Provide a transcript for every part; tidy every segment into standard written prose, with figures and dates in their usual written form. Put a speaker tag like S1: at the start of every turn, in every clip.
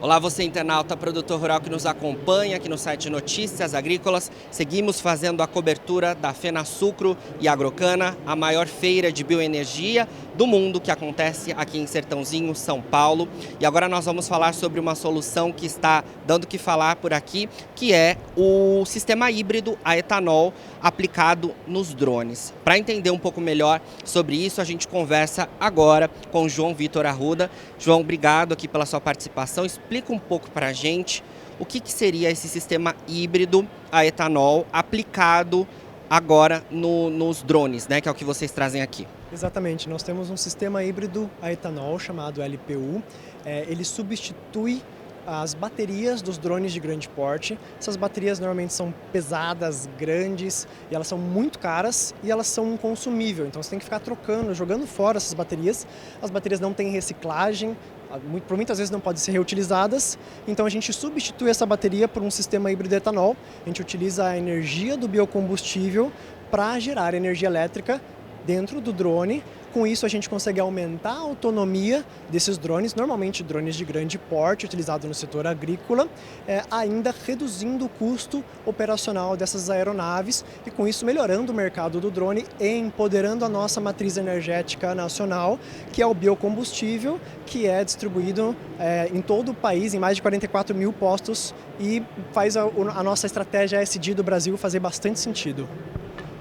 S1: Olá, você internauta, produtor rural que nos acompanha aqui no site Notícias Agrícolas. Seguimos fazendo a cobertura da FenaSucro e Agrocana, a maior feira de bioenergia do mundo que acontece aqui em Sertãozinho, São Paulo. E agora nós vamos falar sobre uma solução que está dando o que falar por aqui, que é o sistema híbrido a etanol aplicado nos drones. Para entender um pouco melhor sobre isso, a gente conversa agora com o João Vitor Arruda. João, obrigado aqui pela sua participação. Explica um pouco para a gente o que seria esse sistema híbrido a etanol aplicado agora nos drones, né, que é o que vocês trazem aqui.
S2: Exatamente, nós temos um sistema híbrido a etanol chamado LPU. Ele substitui as baterias dos drones de grande porte. Essas baterias normalmente são pesadas, grandes, e elas são muito caras e elas são um consumível. Então você tem que ficar trocando, jogando fora essas baterias. As baterias não têm reciclagem, por muitas vezes não podem ser reutilizadas. Então a gente substitui essa bateria por um sistema híbrido etanol. A gente utiliza a energia do biocombustível para gerar energia elétrica dentro do drone. Com isso a gente consegue aumentar a autonomia desses drones, normalmente drones de grande porte, utilizados no setor agrícola, ainda reduzindo o custo operacional dessas aeronaves e com isso melhorando o mercado do drone e empoderando a nossa matriz energética nacional, que é o biocombustível, que é distribuído em todo o país, em mais de 44 mil postos, e faz a nossa estratégia ESG do Brasil fazer bastante sentido.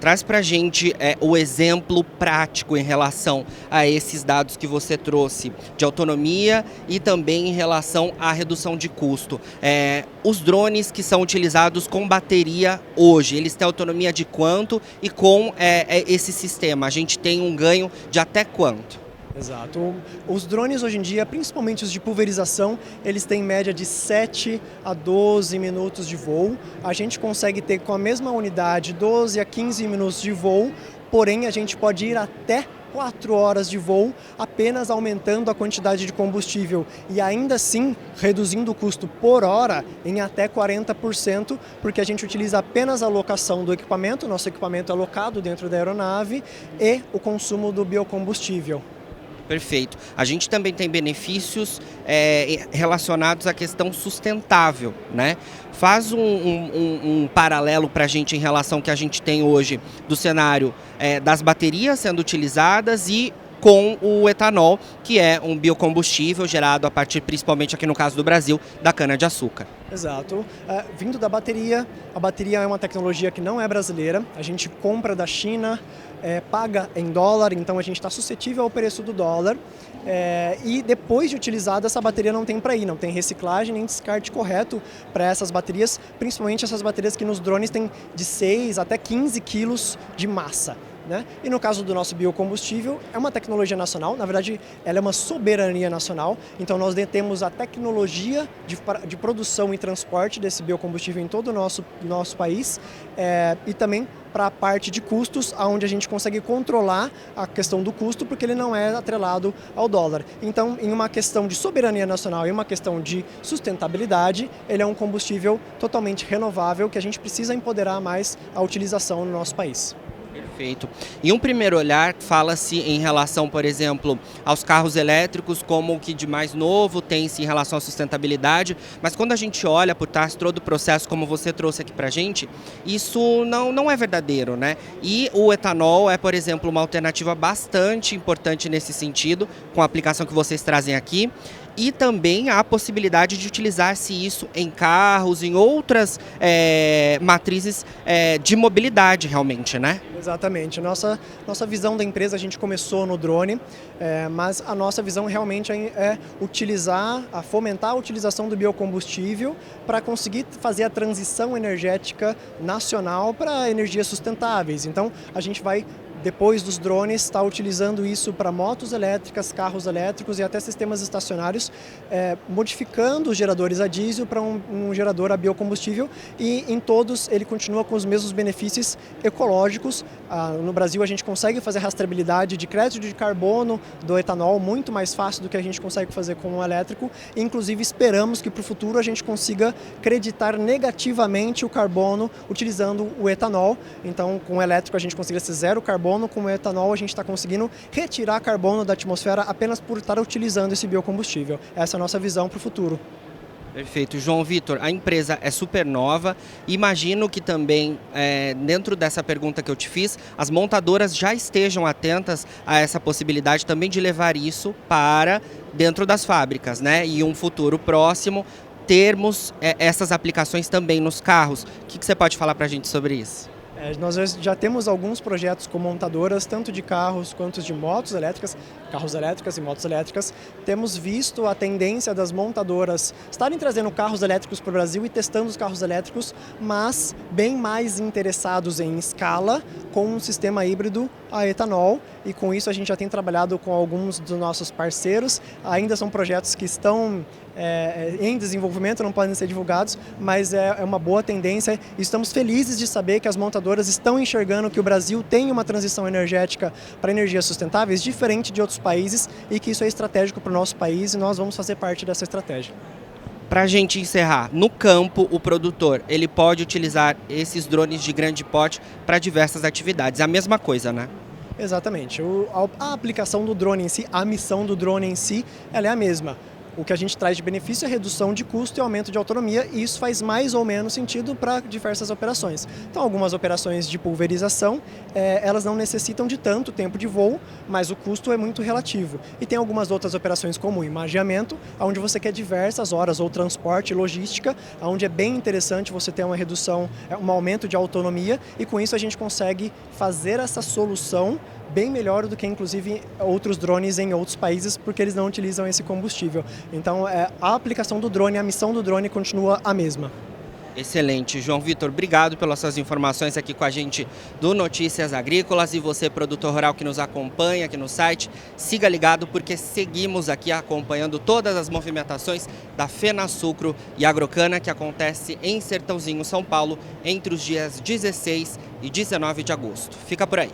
S1: Traz para a gente o exemplo prático em relação a esses dados que você trouxe de autonomia e também em relação à redução de custo. Os drones que são utilizados com bateria hoje, eles têm autonomia de quanto e com esse sistema? A gente tem um ganho de até quanto?
S2: Exato. Os drones hoje em dia, principalmente os de pulverização, eles têm média de 7 a 12 minutos de voo. A gente consegue ter com a mesma unidade 12 a 15 minutos de voo, porém a gente pode ir até 4 horas de voo, apenas aumentando a quantidade de combustível e ainda assim reduzindo o custo por hora em até 40%, porque a gente utiliza apenas a locação do equipamento, nosso equipamento é alocado dentro da aeronave, e o consumo do biocombustível.
S1: Perfeito. A gente também tem benefícios relacionados à questão sustentável, né? Faz um paralelo para a gente em relação ao que a gente tem hoje do cenário das baterias sendo utilizadas e com o etanol, que é um biocombustível gerado a partir, principalmente aqui no caso do Brasil, da cana-de-açúcar.
S2: Exato. Vindo da bateria, a bateria é uma tecnologia que não é brasileira, a gente compra da China, paga em dólar, então a gente está suscetível ao preço do dólar, e depois de utilizada essa bateria não tem para ir, não tem reciclagem nem descarte correto para essas baterias, principalmente essas baterias que nos drones têm de 6 até 15 quilos de massa. Né? E no caso do nosso biocombustível, é uma tecnologia nacional, na verdade ela é uma soberania nacional, então nós detemos a tecnologia de produção e transporte desse biocombustível em todo o nosso país, e também para a parte de custos, onde a gente consegue controlar a questão do custo, porque ele não é atrelado ao dólar. Então, em uma questão de soberania nacional e uma questão de sustentabilidade, ele é um combustível totalmente renovável que a gente precisa empoderar mais a utilização no nosso país.
S1: Perfeito. Em um primeiro olhar, fala-se em relação, por exemplo, aos carros elétricos como o que de mais novo tem-se em relação à sustentabilidade, mas quando a gente olha por trás todo o processo, como você trouxe aqui pra gente, isso não é verdadeiro, né? E o etanol é, por exemplo, uma alternativa bastante importante nesse sentido, com a aplicação que vocês trazem aqui. E também há a possibilidade de utilizar-se isso em carros, em outras matrizes de mobilidade realmente, né?
S2: Exatamente. Nossa visão da empresa, a gente começou no drone, mas a nossa visão realmente é fomentar a utilização do biocombustível para conseguir fazer a transição energética nacional para energias sustentáveis. Então, a gente vai, depois dos drones, está utilizando isso para motos elétricas, carros elétricos e até sistemas estacionários, modificando os geradores a diesel para um gerador a biocombustível, e em todos ele continua com os mesmos benefícios ecológicos. No Brasil a gente consegue fazer rastreabilidade de crédito de carbono do etanol muito mais fácil do que a gente consegue fazer com o elétrico, e inclusive esperamos que para o futuro a gente consiga creditar negativamente o carbono utilizando o etanol. Então, com o elétrico a gente consiga ser zero carbono, com o etanol a gente está conseguindo retirar carbono da atmosfera apenas por estar utilizando esse biocombustível. Essa é a nossa visão para o futuro.
S1: Perfeito. João Vitor, a empresa é super nova. Imagino que também, dentro dessa pergunta que eu te fiz, as montadoras já estejam atentas a essa possibilidade também de levar isso para dentro das fábricas, né? E um futuro próximo termos essas aplicações também nos carros. O que você pode falar para a gente sobre isso?
S2: Nós já temos alguns projetos com montadoras, tanto de carros quanto de motos elétricas, carros elétricas e motos elétricas. Temos visto a tendência das montadoras estarem trazendo carros elétricos para o Brasil e testando os carros elétricos, mas bem mais interessados em escala com um sistema híbrido a etanol. E com isso a gente já tem trabalhado com alguns dos nossos parceiros. Ainda são projetos que estão em desenvolvimento, não podem ser divulgados, mas é uma boa tendência e estamos felizes de saber que as montadoras estão enxergando que o Brasil tem uma transição energética para energias sustentáveis diferente de outros países e que isso é estratégico para o nosso país e nós vamos fazer parte dessa estratégia.
S1: Para a gente encerrar, no campo o produtor ele pode utilizar esses drones de grande porte para diversas atividades, é a mesma coisa, né?
S2: Exatamente, a aplicação do drone em si, a missão do drone em si, ela é a mesma. O que a gente traz de benefício é redução de custo e aumento de autonomia, e isso faz mais ou menos sentido para diversas operações. Então, algumas operações de pulverização, elas não necessitam de tanto tempo de voo, mas o custo é muito relativo. E tem algumas outras operações como o imageamento, onde você quer diversas horas, ou transporte, logística, onde é bem interessante você ter uma redução, um aumento de autonomia, e com isso a gente consegue fazer essa solução bem melhor do que, inclusive, outros drones em outros países, porque eles não utilizam esse combustível. Então, a aplicação do drone, a missão do drone continua a mesma.
S1: Excelente. João Vitor, obrigado pelas suas informações aqui com a gente do Notícias Agrícolas. E você, produtor rural que nos acompanha aqui no site, siga ligado porque seguimos aqui acompanhando todas as movimentações da FenaSucro e Agrocana, que acontece em Sertãozinho, São Paulo, entre os dias 16 e 19 de agosto. Fica por aí.